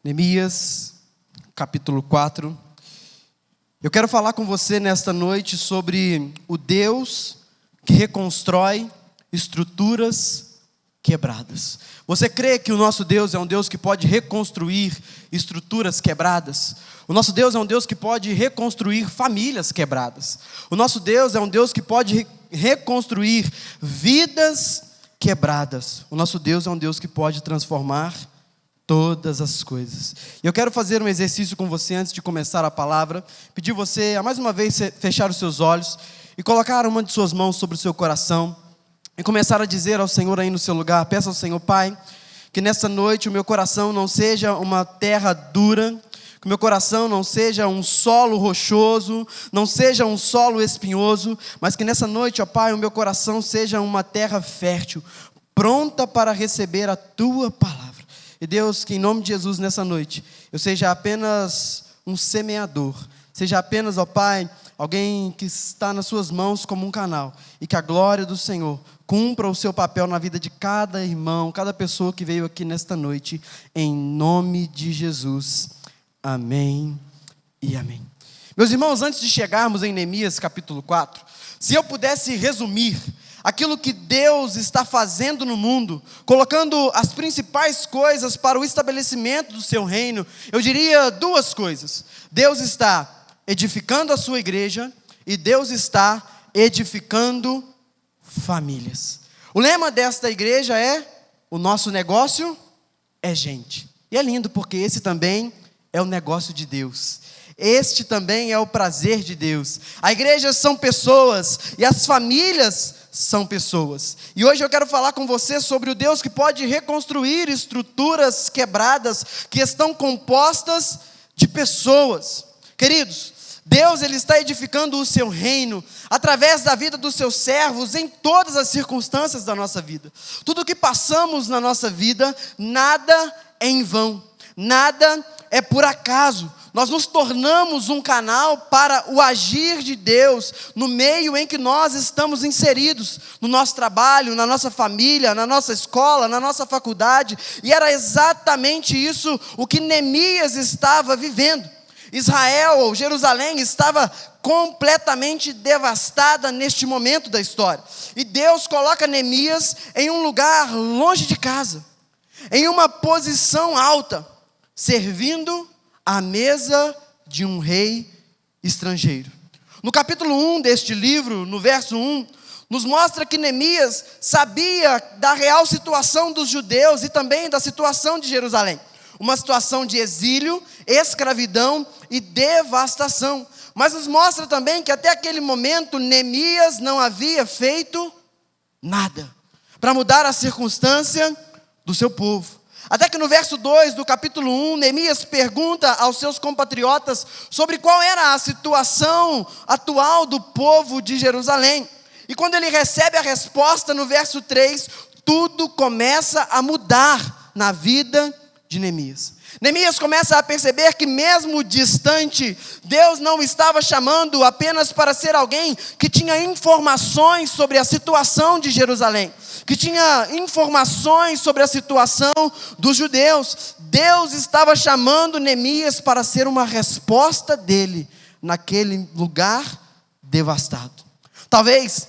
Neemias, capítulo 4. Eu quero falar com você nesta noite sobre o Deus que reconstrói estruturas quebradas. Você crê que o nosso Deus é um Deus que pode reconstruir estruturas quebradas? O nosso Deus é um Deus que pode reconstruir famílias quebradas. O nosso Deus é um Deus que pode reconstruir vidas quebradas. O nosso Deus é um Deus que pode transformar todas as coisas. E eu quero fazer um exercício com você antes de começar a palavra. Pedir você a mais uma vez fechar os seus olhos e colocar uma de suas mãos sobre o seu coração e começar a dizer ao Senhor aí no seu lugar. Peça ao Senhor, Pai, que nessa noite o meu coração não seja uma terra dura, que o meu coração não seja um solo rochoso, não seja um solo espinhoso, mas que nessa noite, ó Pai, o meu coração seja uma terra fértil, pronta para receber a Tua palavra. E Deus, que em nome de Jesus nessa noite, eu seja apenas um semeador, seja apenas, ó Pai, alguém que está nas suas mãos como um canal, e que a glória do Senhor cumpra o seu papel na vida de cada irmão, cada pessoa que veio aqui nesta noite, em nome de Jesus. Amém e amém. Meus irmãos, antes de chegarmos em Neemias capítulo 4, se eu pudesse resumir aquilo que Deus está fazendo no mundo, colocando as principais coisas para o estabelecimento do seu reino, eu diria duas coisas. Deus está edificando a sua igreja e Deus está edificando famílias. O lema desta igreja é: o nosso negócio é gente. E é lindo porque esse também é o negócio de Deus. Este também é o prazer de Deus. A igreja são pessoas e as famílias são pessoas. E hoje eu quero falar com você sobre o Deus que pode reconstruir estruturas quebradas que estão compostas de pessoas. Queridos, Deus ele está edificando o seu reino através da vida dos seus servos em todas as circunstâncias da nossa vida. Tudo que passamos na nossa vida, nada é em vão, nada é por acaso. Nós nos tornamos um canal para o agir de Deus no meio em que nós estamos inseridos, no nosso trabalho, na nossa família, na nossa escola, na nossa faculdade. E era exatamente isso o que Neemias estava vivendo. Israel, ou Jerusalém, estava completamente devastada neste momento da história. E Deus coloca Neemias em um lugar longe de casa, em uma posição alta, servindo à mesa de um rei estrangeiro. No capítulo 1 deste livro, no verso 1, nos mostra que Neemias sabia da real situação dos judeus e também da situação de Jerusalém. Uma situação de exílio, escravidão e devastação. Mas nos mostra também que até aquele momento Neemias não havia feito nada para mudar a circunstância do seu povo. Até que no verso 2 do capítulo 1, Neemias pergunta aos seus compatriotas sobre qual era a situação atual do povo de Jerusalém. E quando ele recebe a resposta no verso 3, tudo começa a mudar na vida de Neemias. Neemias começa a perceber que mesmo distante, Deus não estava chamando apenas para ser alguém que tinha informações sobre a situação de Jerusalém, que tinha informações sobre a situação dos judeus. Deus estava chamando Neemias para ser uma resposta dele naquele lugar devastado. Talvez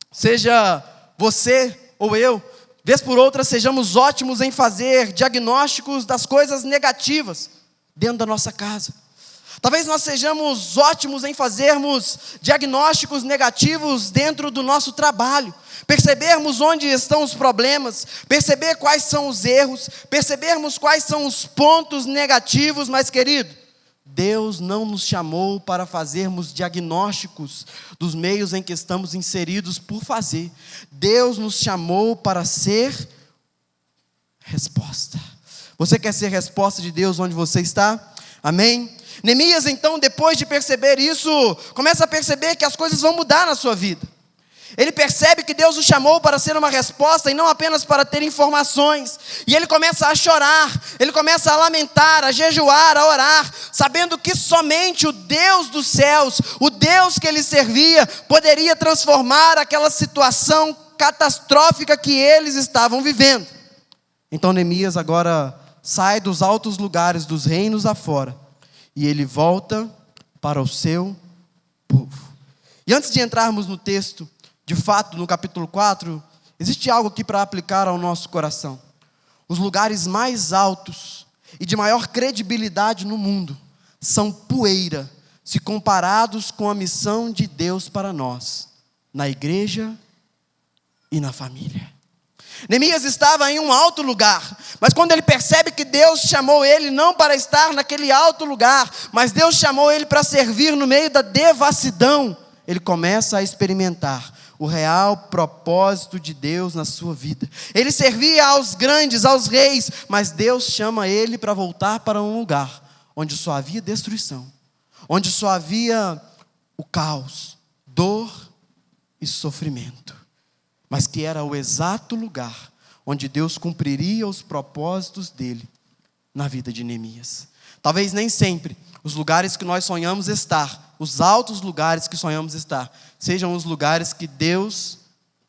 seja você ou eu, vez por outra, sejamos ótimos em fazer diagnósticos das coisas negativas dentro da nossa casa. Talvez nós sejamos ótimos em fazermos diagnósticos negativos dentro do nosso trabalho. Percebermos onde estão os problemas, perceber quais são os erros, percebermos quais são os pontos negativos. Mas, querido, Deus não nos chamou para fazermos diagnósticos dos meios em que estamos inseridos por fazer. Deus nos chamou para ser resposta. Você quer ser resposta de Deus onde você está? Amém? Neemias, então, depois de perceber isso, começa a perceber que as coisas vão mudar na sua vida. Ele percebe que Deus o chamou para ser uma resposta e não apenas para ter informações. E ele começa a chorar, ele começa a lamentar, a jejuar, a orar, sabendo que somente o Deus dos céus, o Deus que ele servia, poderia transformar aquela situação catastrófica que eles estavam vivendo. Então Neemias agora sai dos altos lugares dos reinos afora, e ele volta para o seu povo. E antes de entrarmos no texto, de fato, no capítulo 4, existe algo aqui para aplicar ao nosso coração. Os lugares mais altos e de maior credibilidade no mundo são poeira, se comparados com a missão de Deus para nós, na igreja e na família. Neemias estava em um alto lugar, mas quando ele percebe que Deus chamou ele não para estar naquele alto lugar, mas Deus chamou ele para servir no meio da devassidão, ele começa a experimentar o real propósito de Deus na sua vida. Ele servia aos grandes, aos reis, mas Deus chama ele para voltar para um lugar onde só havia destruição, onde só havia o caos, dor e sofrimento, mas que era o exato lugar onde Deus cumpriria os propósitos dele na vida de Neemias. Talvez nem sempre os lugares que nós sonhamos estar, os altos lugares que sonhamos estar, sejam os lugares que Deus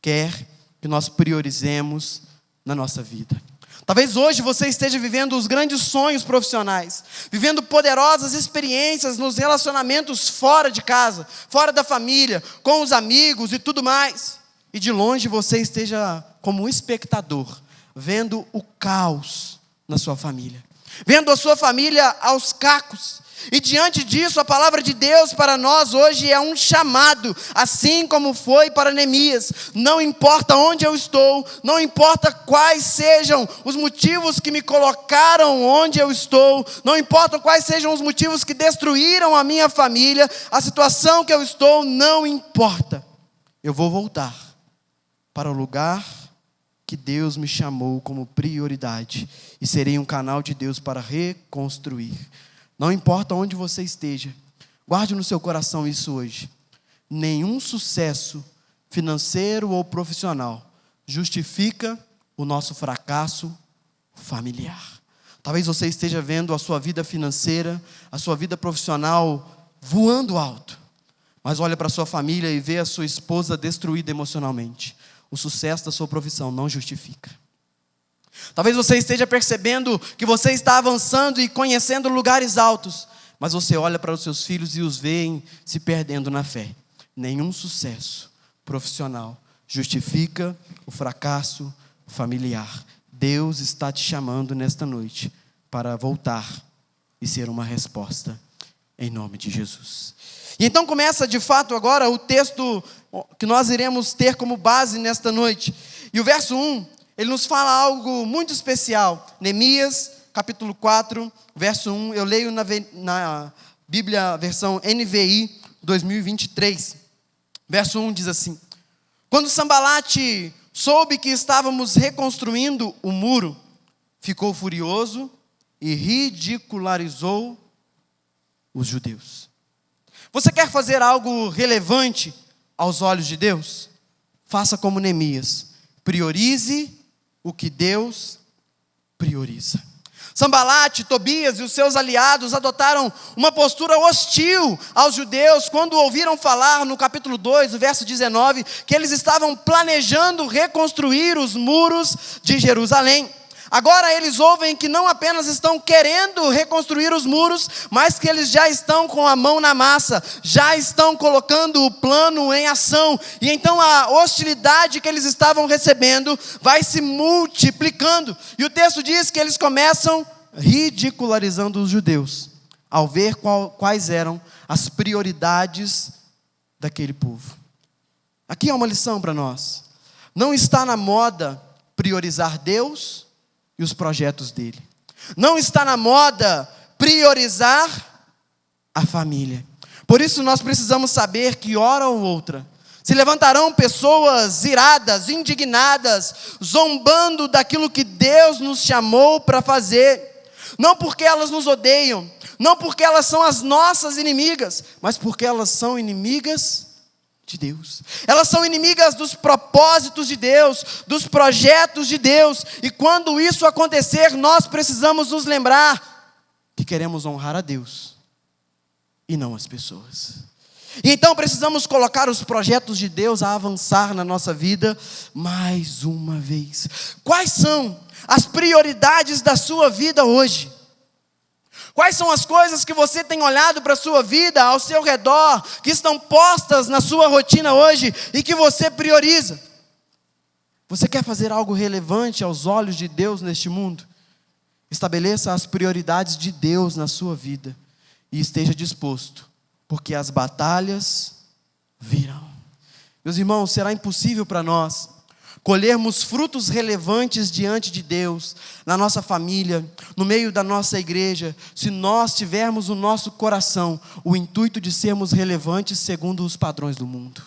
quer que nós priorizemos na nossa vida. Talvez hoje você esteja vivendo os grandes sonhos profissionais, vivendo poderosas experiências nos relacionamentos fora de casa, fora da família, com os amigos e tudo mais. E de longe você esteja como um espectador, vendo o caos na sua família, vendo a sua família aos cacos. E diante disso, a palavra de Deus para nós hoje é um chamado, assim como foi para Neemias. Não importa onde eu estou, não importa quais sejam os motivos que me colocaram onde eu estou, não importa quais sejam os motivos que destruíram a minha família, a situação que eu estou, não importa. Eu vou voltar para o lugar que Deus me chamou como prioridade e serei um canal de Deus para reconstruir. Não importa onde você esteja, guarde no seu coração isso hoje. Nenhum sucesso financeiro ou profissional justifica o nosso fracasso familiar. Talvez você esteja vendo a sua vida financeira, a sua vida profissional voando alto, mas olha para a sua família e vê a sua esposa destruída emocionalmente. O sucesso da sua profissão não justifica. Talvez você esteja percebendo que você está avançando e conhecendo lugares altos, mas você olha para os seus filhos e os vê se perdendo na fé. Nenhum sucesso profissional justifica o fracasso familiar. Deus está te chamando nesta noite para voltar e ser uma resposta em nome de Jesus. E então começa de fato agora o texto que nós iremos ter como base nesta noite. E o verso 1, ele nos fala algo muito especial. Neemias, capítulo 4, verso 1. Eu leio na Bíblia, versão NVI 2023. Verso 1 diz assim: quando Sambalate soube que estávamos reconstruindo o muro, ficou furioso e ridicularizou os judeus. Você quer fazer algo relevante aos olhos de Deus? Faça como Neemias. Priorize o que Deus prioriza. Sambalate, Tobias e os seus aliados adotaram uma postura hostil aos judeus quando ouviram falar no capítulo 2, o verso 19, que eles estavam planejando reconstruir os muros de Jerusalém. Agora eles ouvem que não apenas estão querendo reconstruir os muros, mas que eles já estão com a mão na massa, já estão colocando o plano em ação. E então a hostilidade que eles estavam recebendo vai se multiplicando. E o texto diz que eles começam ridicularizando os judeus, ao ver quais eram as prioridades daquele povo. Aqui é uma lição para nós. Não está na moda priorizar Deus e os projetos dele. Não está na moda priorizar a família. Por isso nós precisamos saber que hora ou outra se levantarão pessoas iradas, indignadas, zombando daquilo que Deus nos chamou para fazer. Não porque elas nos odeiam, não porque elas são as nossas inimigas, mas porque elas são inimigas de Deus. Elas são inimigas dos propósitos de Deus, dos projetos de Deus. E quando isso acontecer, nós precisamos nos lembrar que queremos honrar a Deus e não as pessoas. E então precisamos colocar os projetos de Deus a avançar na nossa vida mais uma vez. Quais são as prioridades da sua vida hoje? Quais são as coisas que você tem olhado para a sua vida, ao seu redor, que estão postas na sua rotina hoje e que você prioriza? Você quer fazer algo relevante aos olhos de Deus neste mundo? Estabeleça as prioridades de Deus na sua vida e esteja disposto, porque as batalhas virão. Meus irmãos, será impossível para nós colhermos frutos relevantes diante de Deus, na nossa família, no meio da nossa igreja, se nós tivermos no nosso coração o intuito de sermos relevantes segundo os padrões do mundo.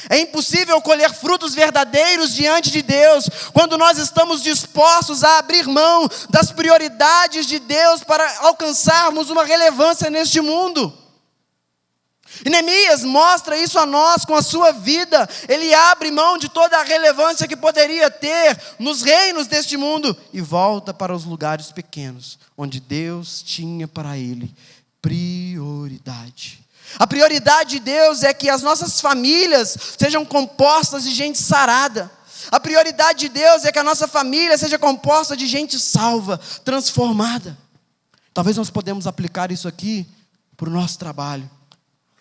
É impossível colher frutos verdadeiros diante de Deus quando nós estamos dispostos a abrir mão das prioridades de Deus para alcançarmos uma relevância neste mundo. E Neemias mostra isso a nós com a sua vida. Ele abre mão de toda a relevância que poderia ter nos reinos deste mundo e volta para os lugares pequenos, onde Deus tinha para ele prioridade. A prioridade de Deus é que as nossas famílias sejam compostas de gente sarada. A prioridade de Deus é que a nossa família seja composta de gente salva, transformada. Talvez nós podemos aplicar isso aqui para o nosso trabalho.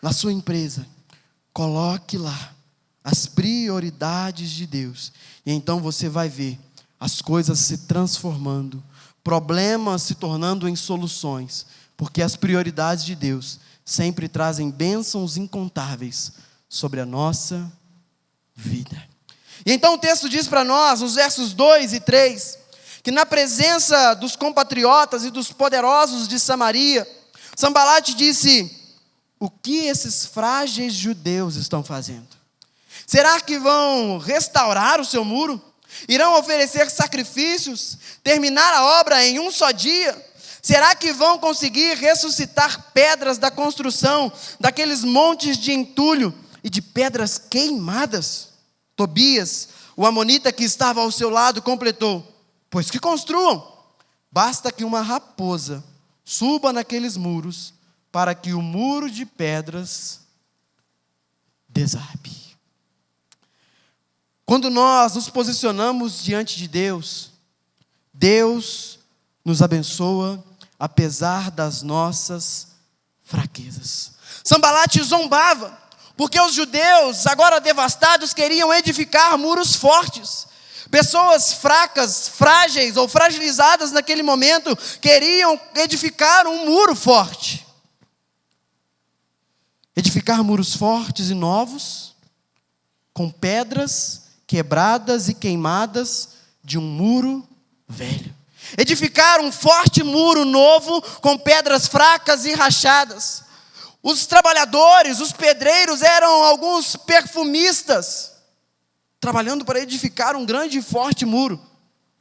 Na sua empresa, coloque lá as prioridades de Deus. E então você vai ver as coisas se transformando, problemas se tornando em soluções. Porque as prioridades de Deus sempre trazem bênçãos incontáveis sobre a nossa vida. E então o texto diz para nós, nos versos 2 e 3, que na presença dos compatriotas e dos poderosos de Samaria, Sanbalate disse: o que esses frágeis judeus estão fazendo? Será que vão restaurar o seu muro? Irão oferecer sacrifícios? Terminar a obra em um só dia? Será que vão conseguir ressuscitar pedras da construção, daqueles montes de entulho e de pedras queimadas? Tobias, o amonita que estava ao seu lado, completou: pois que construam, basta que uma raposa suba naqueles muros, para que o muro de pedras desabe. Quando nós nos posicionamos diante de Deus, Deus nos abençoa, apesar das nossas fraquezas. Sanbalate zombava, porque os judeus, agora devastados, queriam edificar muros fortes. Pessoas fracas, frágeis ou fragilizadas naquele momento, queriam edificar um muro forte. Edificar muros fortes e novos, com pedras quebradas e queimadas de um muro velho. Edificar um forte muro novo com pedras fracas e rachadas. Os trabalhadores, os pedreiros eram alguns perfumistas, trabalhando para edificar um grande e forte muro.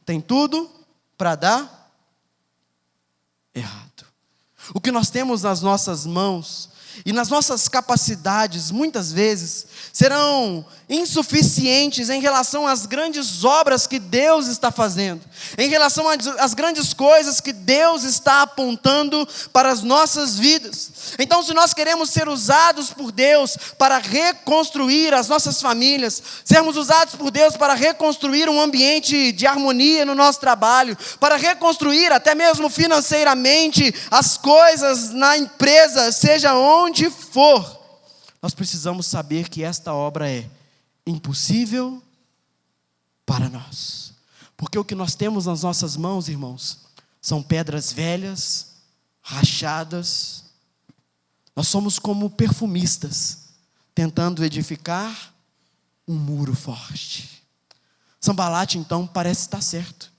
Tem tudo para dar errado. O que nós temos nas nossas mãos e nas nossas capacidades, muitas vezes, serão insuficientes em relação às grandes obras que Deus está fazendo, em relação às grandes coisas que Deus está apontando para as nossas vidas. Então, se nós queremos ser usados por Deus para reconstruir as nossas famílias, sermos usados por Deus para reconstruir um ambiente de harmonia no nosso trabalho, para reconstruir até mesmo financeiramente as coisas na empresa, seja onde for, nós precisamos saber que esta obra é impossível para nós. Porque o que nós temos nas nossas mãos, irmãos, são pedras velhas, rachadas. Nós somos como perfumistas, tentando edificar um muro forte. Sanbalate, então, parece estar certo.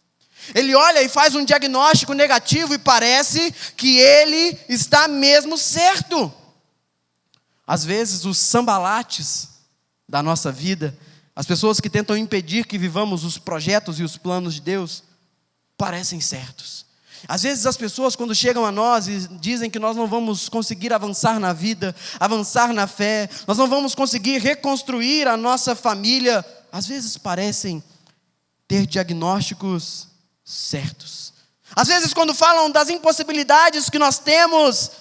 Ele olha e faz um diagnóstico negativo e parece que ele está mesmo certo. Às vezes, os sambalates da nossa vida, as pessoas que tentam impedir que vivamos os projetos e os planos de Deus, parecem certos. Às vezes as pessoas, quando chegam a nós e dizem que nós não vamos conseguir avançar na vida, avançar na fé, nós não vamos conseguir reconstruir a nossa família, às vezes parecem ter diagnósticos certos. Às vezes, quando falam das impossibilidades que nós temos,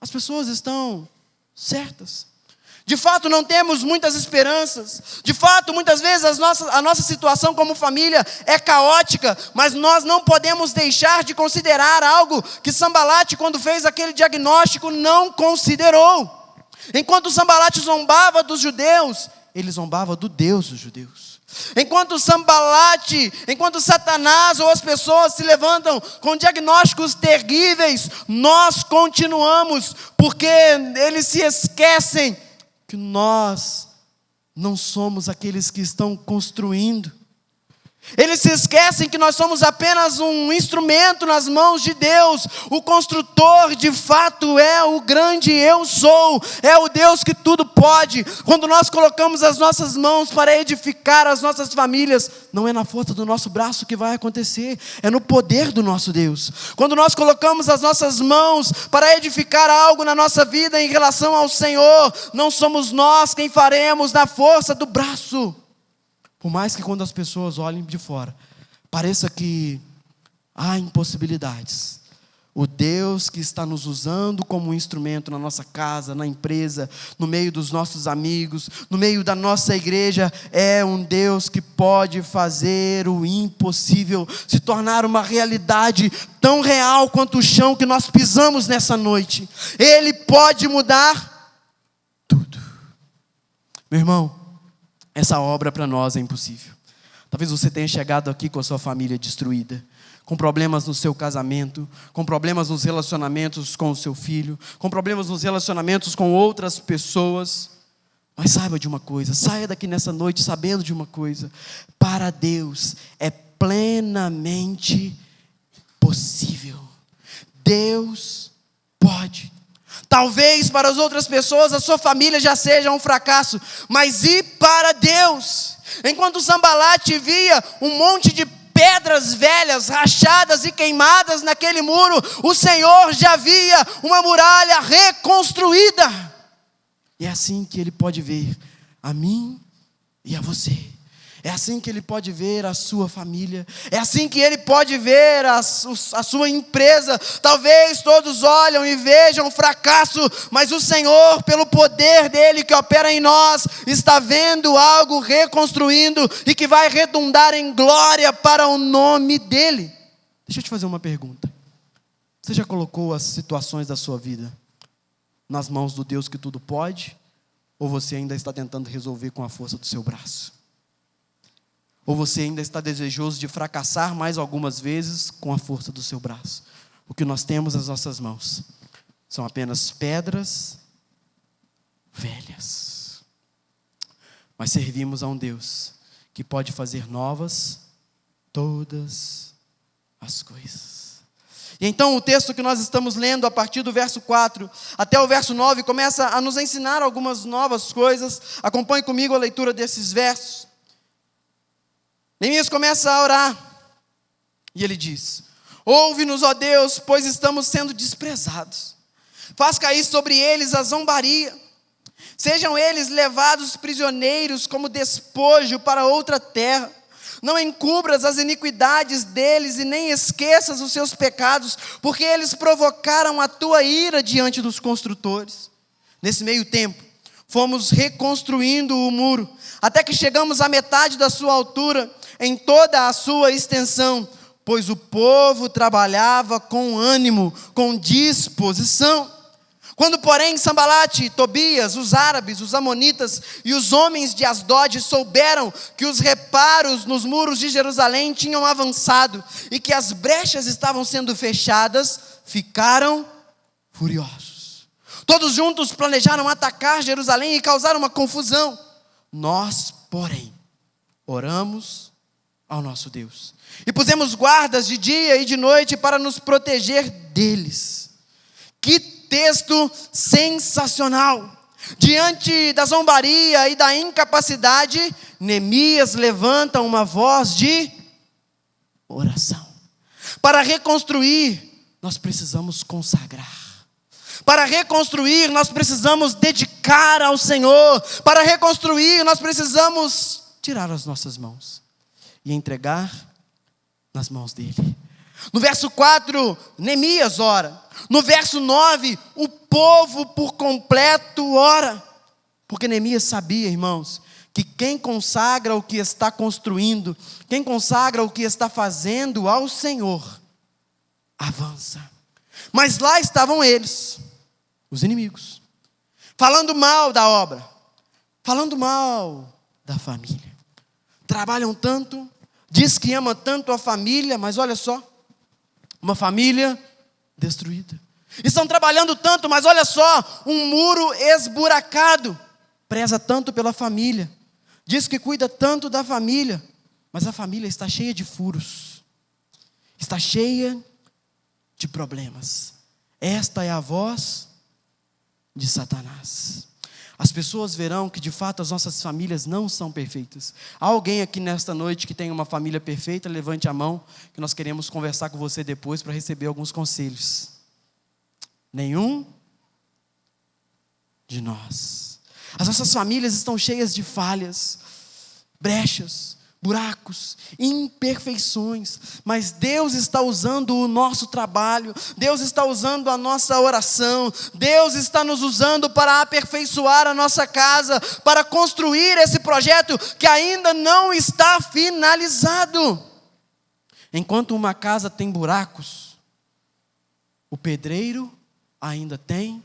as pessoas estão certas. De fato, não temos muitas esperanças. De fato, muitas vezes a nossa situação como família é caótica, mas nós não podemos deixar de considerar algo que Sambalate, quando fez aquele diagnóstico, não considerou. Enquanto Sambalate zombava dos judeus, ele zombava do Deus dos judeus. Enquanto Satanás ou as pessoas se levantam com diagnósticos terríveis, nós continuamos, porque eles se esquecem que nós não somos aqueles que estão construindo. Eles se esquecem que nós somos apenas um instrumento nas mãos de Deus. O construtor de fato é o grande eu sou, é o Deus que tudo pode. Quando nós colocamos as nossas mãos para edificar as nossas famílias, não é na força do nosso braço que vai acontecer, é no poder do nosso Deus. Quando nós colocamos as nossas mãos para edificar algo na nossa vida em relação ao Senhor, não somos nós quem faremos na força do braço. Por mais que quando as pessoas olhem de fora, pareça que há impossibilidades, o Deus que está nos usando como um instrumento na nossa casa, na empresa, no meio dos nossos amigos, no meio da nossa igreja, é um Deus que pode fazer o impossível se tornar uma realidade tão real quanto o chão que nós pisamos nessa noite. Ele pode mudar tudo. Meu irmão, essa obra para nós é impossível. Talvez você tenha chegado aqui com a sua família destruída, com problemas no seu casamento, com problemas nos relacionamentos com o seu filho, com problemas nos relacionamentos com outras pessoas. Mas saiba de uma coisa, saia daqui nessa noite sabendo de uma coisa: para Deus é plenamente possível. Deus pode. Talvez para as outras pessoas a sua família já seja um fracasso, mas e para Deus? Enquanto Sambalate via um monte de pedras velhas, rachadas e queimadas naquele muro, o Senhor já via uma muralha reconstruída. E é assim que Ele pode ver a mim e a você. É assim que Ele pode ver a sua família. É assim que Ele pode ver a sua empresa. Talvez todos olham e vejam fracasso, mas o Senhor, pelo poder dEle que opera em nós, está vendo algo reconstruindo e que vai redundar em glória para o nome dEle. Deixa eu te fazer uma pergunta. Você já colocou as situações da sua vida nas mãos do Deus que tudo pode? Ou você ainda está tentando resolver com a força do seu braço? Ou você ainda está desejoso de fracassar mais algumas vezes com a força do seu braço? O que nós temos nas nossas mãos são apenas pedras velhas. Mas servimos a um Deus que pode fazer novas todas as coisas. E então o texto que nós estamos lendo a partir do verso 4 até o verso 9 começa a nos ensinar algumas novas coisas. Acompanhe comigo a leitura desses versos. Neemias começa a orar, e ele diz: ouve-nos, ó Deus, pois estamos sendo desprezados. Faz cair sobre eles a zombaria. Sejam eles levados prisioneiros como despojo para outra terra. Não encubras as iniquidades deles e nem esqueças os seus pecados, porque eles provocaram a tua ira diante dos construtores. Nesse meio tempo, fomos reconstruindo o muro, até que chegamos à metade da sua altura, em toda a sua extensão, pois o povo trabalhava com ânimo, com disposição. Quando, porém, Sambalate, Tobias, os árabes, os amonitas e os homens de Asdod souberam que os reparos nos muros de Jerusalém tinham avançado e que as brechas estavam sendo fechadas, ficaram furiosos. Todos juntos planejaram atacar Jerusalém e causar uma confusão. Nós, porém, oramos ao nosso Deus e pusemos guardas de dia e de noite para nos proteger deles. Que texto sensacional! Diante da zombaria e da incapacidade, Neemias levanta uma voz de oração. Para reconstruir, nós precisamos consagrar. Para reconstruir, nós precisamos dedicar ao Senhor. Para reconstruir, nós precisamos tirar as nossas mãos e entregar nas mãos dele. No verso 4, Neemias ora. No verso 9, o povo por completo ora. Porque Neemias sabia, irmãos, que quem consagra o que está construindo, quem consagra o que está fazendo ao Senhor, avança. Mas lá estavam eles, os inimigos, falando mal da obra, falando mal da família. Trabalham tanto, diz que ama tanto a família, mas olha só, uma família destruída. Estão trabalhando tanto, mas olha só, um muro esburacado. Preza tanto pela família, diz que cuida tanto da família, mas a família está cheia de furos, está cheia de problemas. Esta é a voz de Satanás. As pessoas verão que de fato as nossas famílias não são perfeitas. Há alguém aqui nesta noite que tem uma família perfeita? Levante a mão, que nós queremos conversar com você depois para receber alguns conselhos. Nenhum de nós. As nossas famílias estão cheias de falhas, brechas, buracos, imperfeições, mas Deus está usando o nosso trabalho, Deus está usando a nossa oração, Deus está nos usando para aperfeiçoar a nossa casa, para construir esse projeto que ainda não está finalizado. Enquanto uma casa tem buracos, o pedreiro ainda tem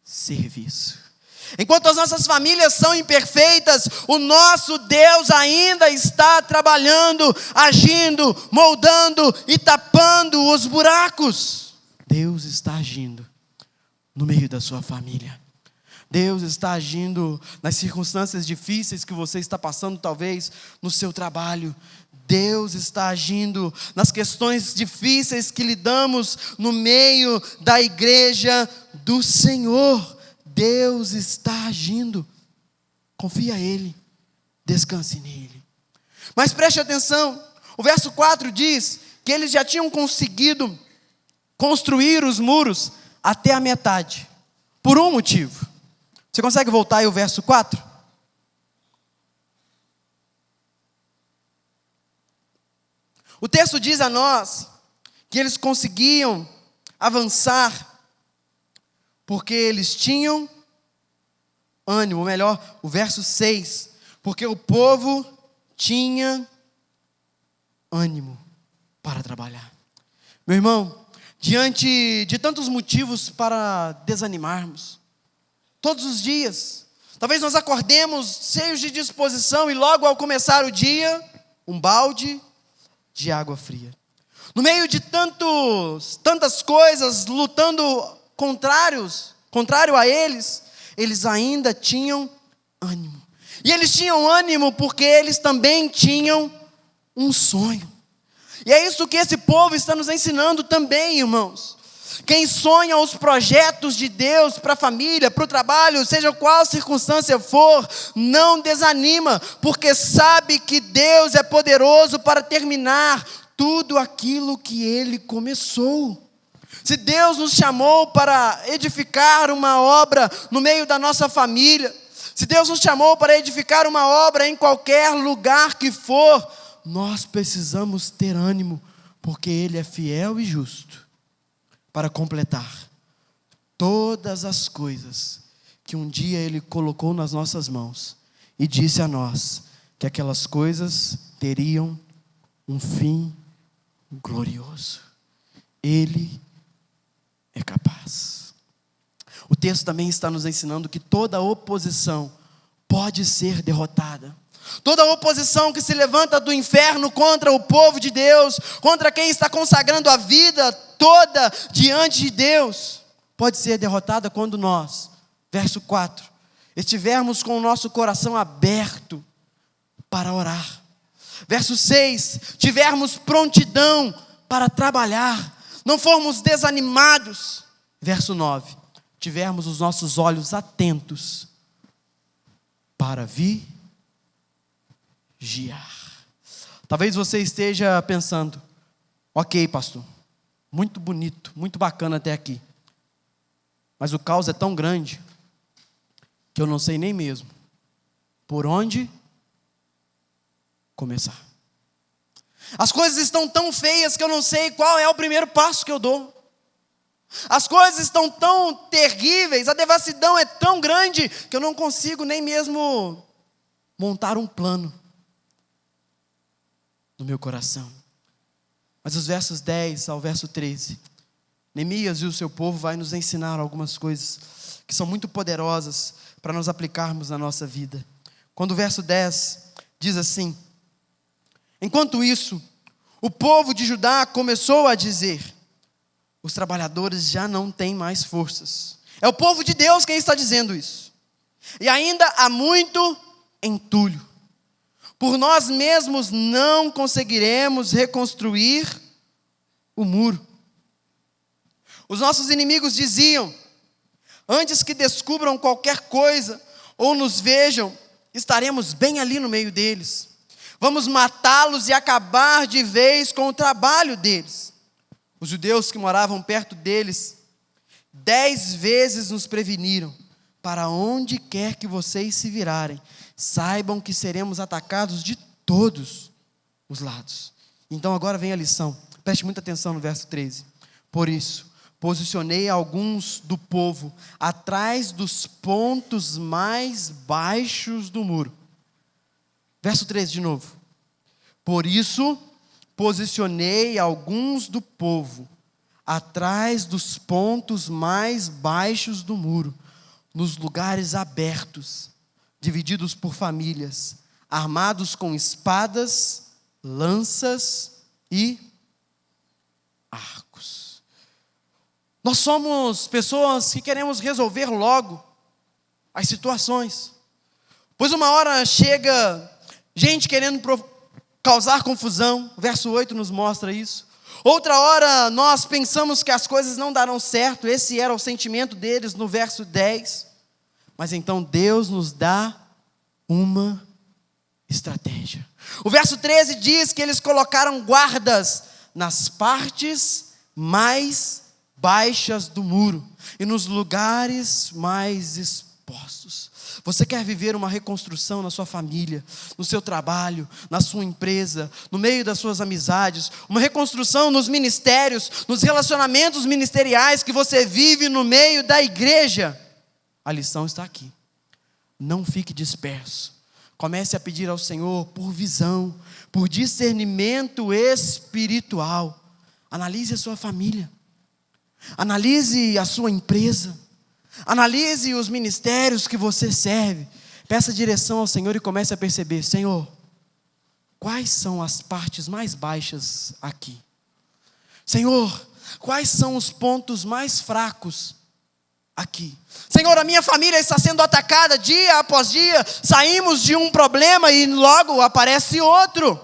serviço. Enquanto as nossas famílias são imperfeitas, o nosso Deus ainda está trabalhando, agindo, moldando e tapando os buracos. Deus está agindo no meio da sua família. Deus está agindo nas circunstâncias difíceis que você está passando, talvez no seu trabalho. Deus está agindo nas questões difíceis que lidamos no meio da igreja do Senhor. Deus está agindo, confia a Ele, descanse nele. Mas preste atenção, o verso 4 diz que eles já tinham conseguido construir os muros até a metade, por um motivo. Você consegue voltar aí o verso 4? O texto diz a nós que eles conseguiam avançar porque eles tinham ânimo, ou melhor, o verso 6, porque o povo tinha ânimo para trabalhar. Meu irmão, diante de tantos motivos para desanimarmos, todos os dias, talvez nós acordemos cheios de disposição e logo ao começar o dia, um balde de água fria. No meio de tantas coisas, lutando contrário a eles ainda tinham ânimo. E eles tinham ânimo porque eles também tinham um sonho. E é isso que esse povo está nos ensinando também, irmãos. Quem sonha os projetos de Deus para a família, para o trabalho, seja qual circunstância for, não desanima, porque sabe que Deus é poderoso para terminar tudo aquilo que Ele começou. Se Deus nos chamou para edificar uma obra no meio da nossa família, se Deus nos chamou para edificar uma obra em qualquer lugar que for, nós precisamos ter ânimo, porque Ele é fiel e justo para completar todas as coisas que um dia Ele colocou nas nossas mãos e disse a nós que aquelas coisas teriam um fim glorioso. Ele é capaz. O texto também está nos ensinando que toda oposição pode ser derrotada. Toda oposição que se levanta do inferno contra o povo de Deus, contra quem está consagrando a vida toda diante de Deus, pode ser derrotada quando nós, verso 4, estivermos com o nosso coração aberto para orar. Verso 6, tivermos prontidão para trabalhar, não formos desanimados. Verso 9, tivermos os nossos olhos atentos para vigiar. Talvez você esteja pensando, ok, pastor, muito bonito, muito bacana até aqui, mas o caos é tão grande que eu não sei nem mesmo por onde começar. As coisas estão tão feias que eu não sei qual é o primeiro passo que eu dou. As coisas estão tão terríveis, a devassidão é tão grande, que eu não consigo nem mesmo montar um plano no meu coração. Mas os versos 10 ao verso 13, Neemias e o seu povo vai nos ensinar algumas coisas que são muito poderosas para nós aplicarmos na nossa vida. Quando o verso 10 diz assim: enquanto isso, o povo de Judá começou a dizer: os trabalhadores já não têm mais forças. É o povo de Deus quem está dizendo isso. E ainda há muito entulho. Por nós mesmos não conseguiremos reconstruir o muro. Os nossos inimigos diziam: antes que descubram qualquer coisa ou nos vejam, estaremos bem ali no meio deles. Vamos matá-los e acabar de vez com o trabalho deles. Os judeus que moravam perto deles 10 vezes nos preveniram: para onde quer que vocês se virarem, saibam que seremos atacados de todos os lados. Então agora vem a lição, preste muita atenção no verso 13. Por isso, posicionei alguns do povo atrás dos pontos mais baixos do muro. Verso 13 de novo. Por isso, posicionei alguns do povo atrás dos pontos mais baixos do muro, nos lugares abertos, divididos por famílias, armados com espadas, lanças e arcos. Nós somos pessoas que queremos resolver logo as situações, pois uma hora chega gente querendo causar confusão, o verso 8 nos mostra isso. Outra hora nós pensamos que as coisas não darão certo, esse era o sentimento deles no verso 10. Mas então Deus nos dá uma estratégia. O verso 13 diz que eles colocaram guardas nas partes mais baixas do muro e nos lugares mais expostos. Você quer viver uma reconstrução na sua família, no seu trabalho, na sua empresa, no meio das suas amizades, uma reconstrução nos ministérios, nos relacionamentos ministeriais que você vive no meio da igreja? A lição está aqui. Não fique disperso. Comece a pedir ao Senhor por visão, por discernimento espiritual. Analise a sua família. Analise a sua empresa. Analise os ministérios que você serve. Peça direção ao Senhor e comece a perceber: Senhor, quais são as partes mais baixas aqui? Senhor, quais são os pontos mais fracos aqui? Senhor, a minha família está sendo atacada dia após dia. Saímos de um problema e logo aparece outro.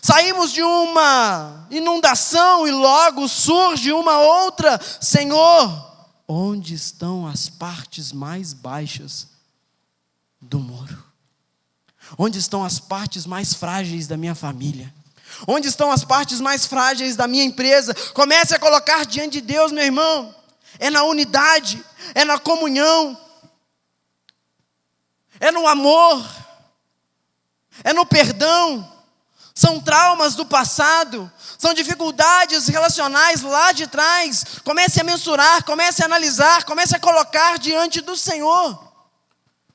Saímos de uma inundação e logo surge uma outra. Senhor, onde estão as partes mais baixas do muro? Onde estão as partes mais frágeis da minha família? Onde estão as partes mais frágeis da minha empresa? Comece a colocar diante de Deus, meu irmão. É na unidade, é na comunhão, é no amor, é no perdão. São traumas do passado, são dificuldades relacionais lá de trás. Comece a mensurar, comece a analisar, comece a colocar diante do Senhor.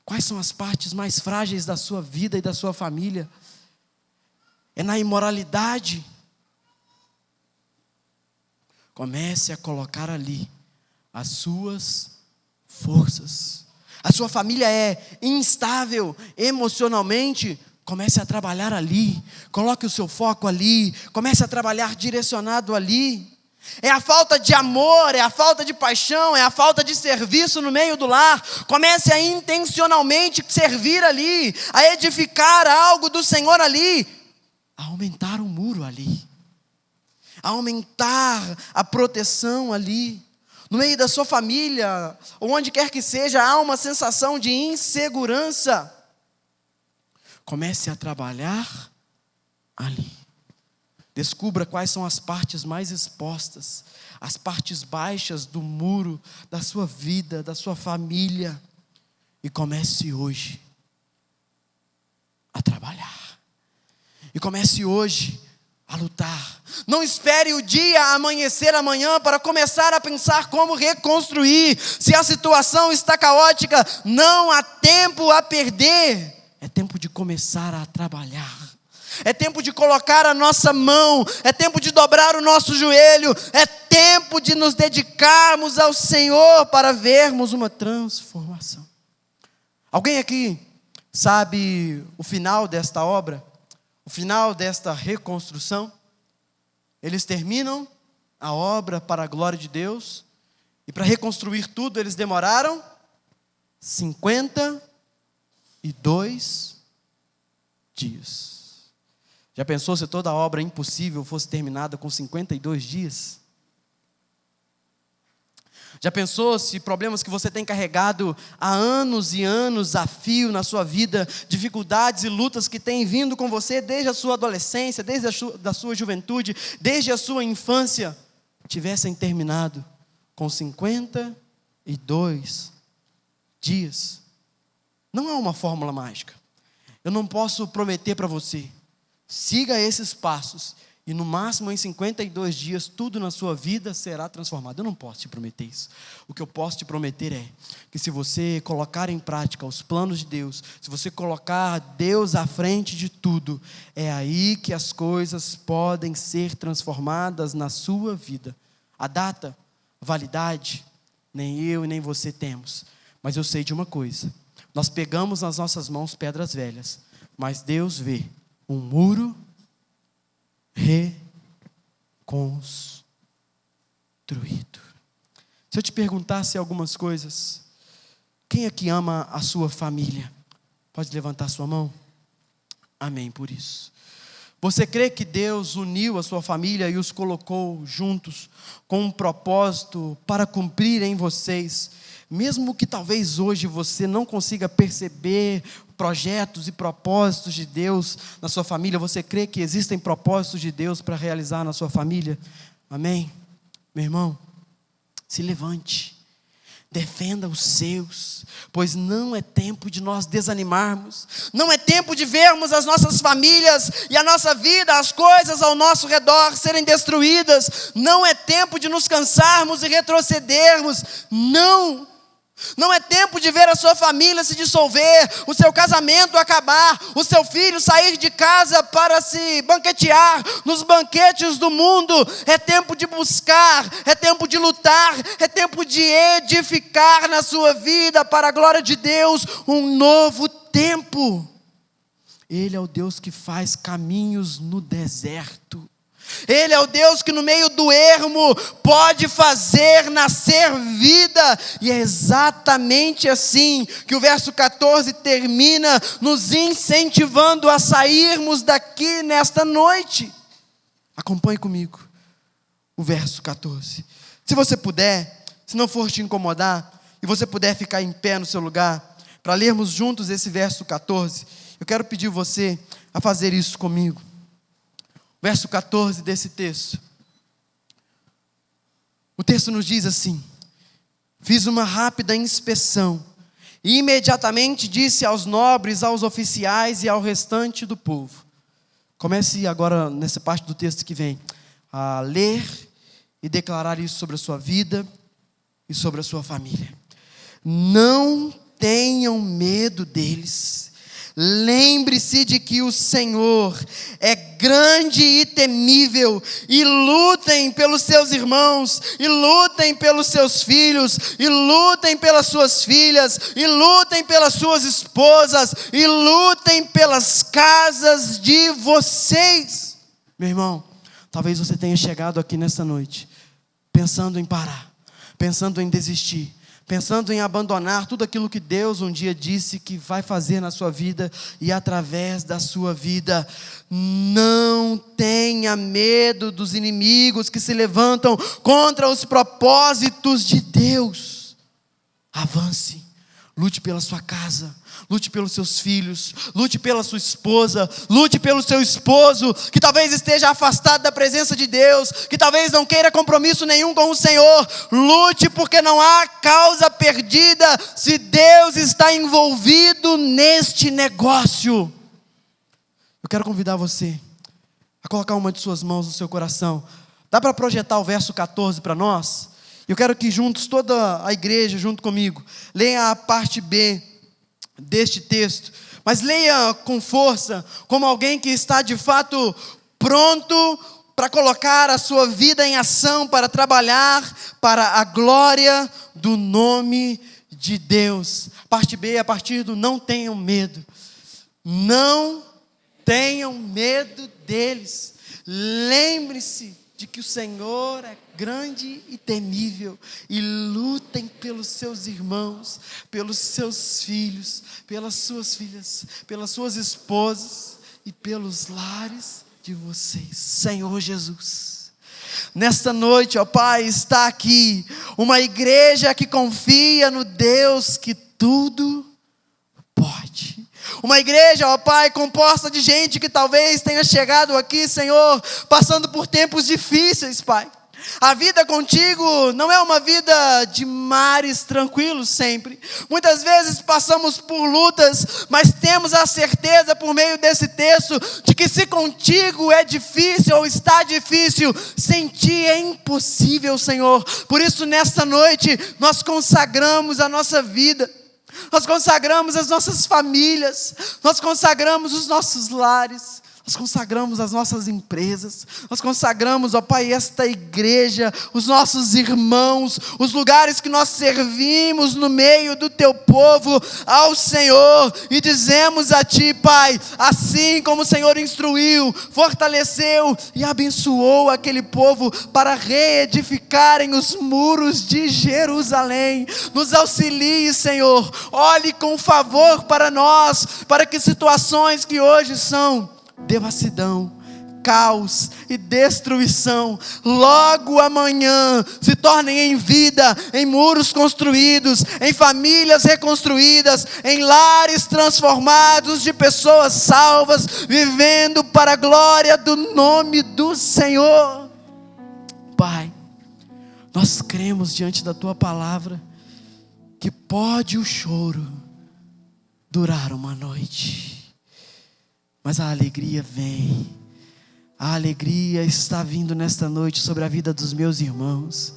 Quais são as partes mais frágeis da sua vida e da sua família? É na imoralidade. Comece a colocar ali as suas forças. A sua família é instável emocionalmente. Comece a trabalhar ali, coloque o seu foco ali, comece a trabalhar direcionado ali. É a falta de amor, é a falta de paixão, é a falta de serviço no meio do lar. Comece a intencionalmente servir ali, a edificar algo do Senhor ali, a aumentar o muro ali, a aumentar a proteção ali. No meio da sua família, ou onde quer que seja, há uma sensação de insegurança. Comece a trabalhar ali. Descubra quais são as partes mais expostas, as partes baixas do muro da sua vida, da sua família. E comece hoje a trabalhar. E comece hoje a lutar. Não espere o dia amanhecer amanhã para começar a pensar como reconstruir. Se a situação está caótica, não há tempo a perder. É tempo de começar a trabalhar. É tempo de colocar a nossa mão. É tempo de dobrar o nosso joelho. É tempo de nos dedicarmos ao Senhor para vermos uma transformação. Alguém aqui sabe o final desta obra? O final desta reconstrução? Eles terminam a obra para a glória de Deus. E para reconstruir tudo eles demoraram 52 dias. Já pensou se toda a obra impossível fosse terminada com 52 dias? Já pensou se problemas que você tem carregado há anos e anos a fio na sua vida, dificuldades e lutas que têm vindo com você desde a sua adolescência, desde a sua juventude, desde a sua infância, tivessem terminado com 52 dias? Não há uma fórmula mágica. Eu não posso prometer para você, siga esses passos e no máximo em 52 dias tudo na sua vida será transformado. Eu não posso te prometer isso. O que eu posso te prometer é que se você colocar em prática os planos de Deus, se você colocar Deus à frente de tudo, é aí que as coisas podem ser transformadas na sua vida. A data, a validade, nem eu e nem você temos. Mas eu sei de uma coisa: nós pegamos nas nossas mãos pedras velhas, mas Deus vê um muro reconstruído. Se eu te perguntasse algumas coisas, quem aqui ama a sua família? Pode levantar sua mão? Amém por isso. Você crê que Deus uniu a sua família e os colocou juntos com um propósito para cumprir em vocês, mesmo que talvez hoje você não consiga perceber projetos e propósitos de Deus na sua família? Você crê que existem propósitos de Deus para realizar na sua família? Amém? Meu irmão, se levante, defenda os seus, pois não é tempo de nós desanimarmos, não é tempo de vermos as nossas famílias e a nossa vida, as coisas ao nosso redor serem destruídas, não é tempo de nos cansarmos e retrocedermos, não é tempo de ver a sua família se dissolver, o seu casamento acabar, o seu filho sair de casa para se banquetear nos banquetes do mundo. É tempo de buscar, é tempo de lutar, é tempo de edificar na sua vida para a glória de Deus um novo tempo. Ele é o Deus que faz caminhos no deserto. Ele é o Deus que no meio do ermo pode fazer nascer vida. E é exatamente assim que o verso 14 termina, nos incentivando a sairmos daqui nesta noite. Acompanhe comigo o verso 14. Se você puder, se não for te incomodar, e você puder ficar em pé no seu lugar, para lermos juntos esse verso 14, eu quero pedir você a fazer isso comigo. Verso 14 desse texto. O texto nos diz assim: fiz uma rápida inspeção e imediatamente disse aos nobres, aos oficiais e ao restante do povo. Comece agora nessa parte do texto que vem a ler e declarar isso sobre a sua vida e sobre a sua família. Não tenham medo deles. Lembre-se de que o Senhor é grande e temível, e lutem pelos seus irmãos, e lutem pelos seus filhos, e lutem pelas suas filhas, e lutem pelas suas esposas, e lutem pelas casas de vocês. Meu irmão, talvez você tenha chegado aqui nesta noite pensando em parar, pensando em desistir, pensando em abandonar tudo aquilo que Deus um dia disse que vai fazer na sua vida e através da sua vida. Não tenha medo dos inimigos que se levantam contra os propósitos de Deus. Avance, lute pela sua casa, lute pelos seus filhos, lute pela sua esposa, lute pelo seu esposo, que talvez esteja afastado da presença de Deus, que talvez não queira compromisso nenhum com o Senhor. Lute, porque não há causa perdida se Deus está envolvido neste negócio. Eu quero convidar você a colocar uma de suas mãos no seu coração. Dá para projetar o verso 14 para nós? Eu quero que juntos, toda a igreja junto comigo, leia a parte B deste texto, mas leia com força, como alguém que está de fato pronto para colocar a sua vida em ação, para trabalhar para a glória do nome de Deus. Parte B, a partir do não tenham medo. Não tenham medo deles. Lembre-se de que o Senhor é grande e temível, e lutem pelos seus irmãos, pelos seus filhos, pelas suas filhas, pelas suas esposas e pelos lares de vocês. Senhor Jesus, nesta noite, ó Pai, está aqui uma igreja que confia no Deus que tudo pode. Uma igreja, ó Pai, composta de gente que talvez tenha chegado aqui, Senhor, passando por tempos difíceis, Pai. A vida contigo não é uma vida de mares tranquilos sempre. Muitas vezes passamos por lutas, mas temos a certeza por meio desse texto de que se contigo é difícil ou está difícil, sem ti é impossível, Senhor. Por isso nesta noite nós consagramos a nossa vida. Nós consagramos as nossas famílias, nós consagramos os nossos lares, nós consagramos as nossas empresas, nós consagramos, ó Pai, esta igreja, os nossos irmãos, os lugares que nós servimos no meio do Teu povo ao Senhor, e dizemos a Ti, Pai, assim como o Senhor instruiu, fortaleceu e abençoou aquele povo para reedificarem os muros de Jerusalém, nos auxilie, Senhor, olhe com favor para nós, para que situações que hoje são devassidão, caos e destruição, logo amanhã se tornem em vida, em muros construídos, em famílias reconstruídas, em lares transformados de pessoas salvas, vivendo para a glória do nome do Senhor. Pai, nós cremos diante da Tua palavra que pode o choro durar uma noite, mas a alegria vem. A alegria está vindo nesta noite sobre a vida dos meus irmãos.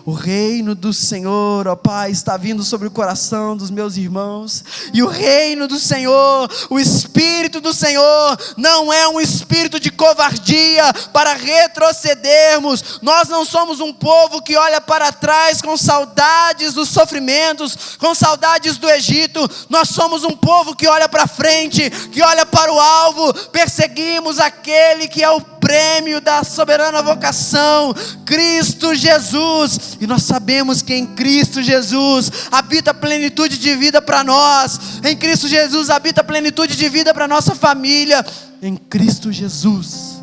O reino do Senhor, ó Pai, está vindo sobre o coração dos meus irmãos. E o reino do Senhor, o Espírito do Senhor, não é um espírito de covardia para retrocedermos. Nós não somos um povo que olha para trás com saudades dos sofrimentos, com saudades do Egito. Nós somos um povo que olha para frente, que olha para o alvo. Perseguimos aquele que é o prêmio da soberana vocação, Cristo Jesus. E nós sabemos que em Cristo Jesus habita a plenitude de vida para nós. Em Cristo Jesus habita a plenitude de vida para nossa família. Em Cristo Jesus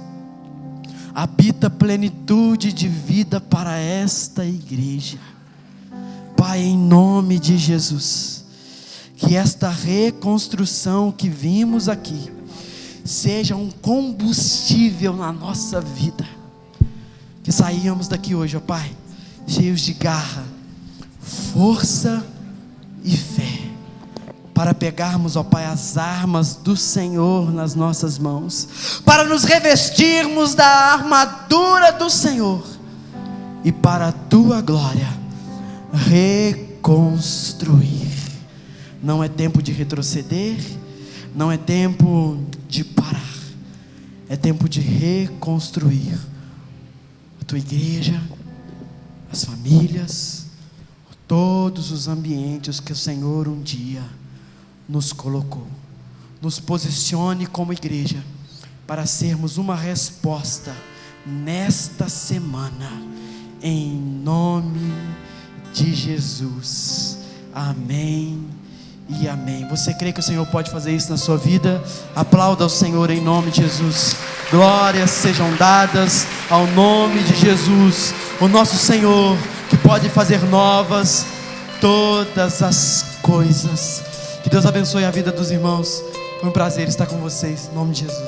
habita a plenitude de vida para esta igreja. Pai, em nome de Jesus, que esta reconstrução que vimos aqui seja um combustível na nossa vida. Que saíamos daqui hoje, ó Pai, cheios de garra, força e fé, para pegarmos, ó Pai, as armas do Senhor nas nossas mãos, para nos revestirmos da armadura do Senhor, e para a Tua glória, reconstruir. Não é tempo de retroceder, não é tempo de parar, é tempo de reconstruir a Tua igreja, as famílias, todos os ambientes que o Senhor um dia nos colocou. Nos posicione como igreja para sermos uma resposta nesta semana, em nome de Jesus. Amém e amém. Você crê que o Senhor pode fazer isso na sua vida? Aplauda o Senhor em nome de Jesus. Glórias sejam dadas ao nome de Jesus, o nosso Senhor, que pode fazer novas todas as coisas. Que Deus abençoe a vida dos irmãos. Foi um prazer estar com vocês, em nome de Jesus.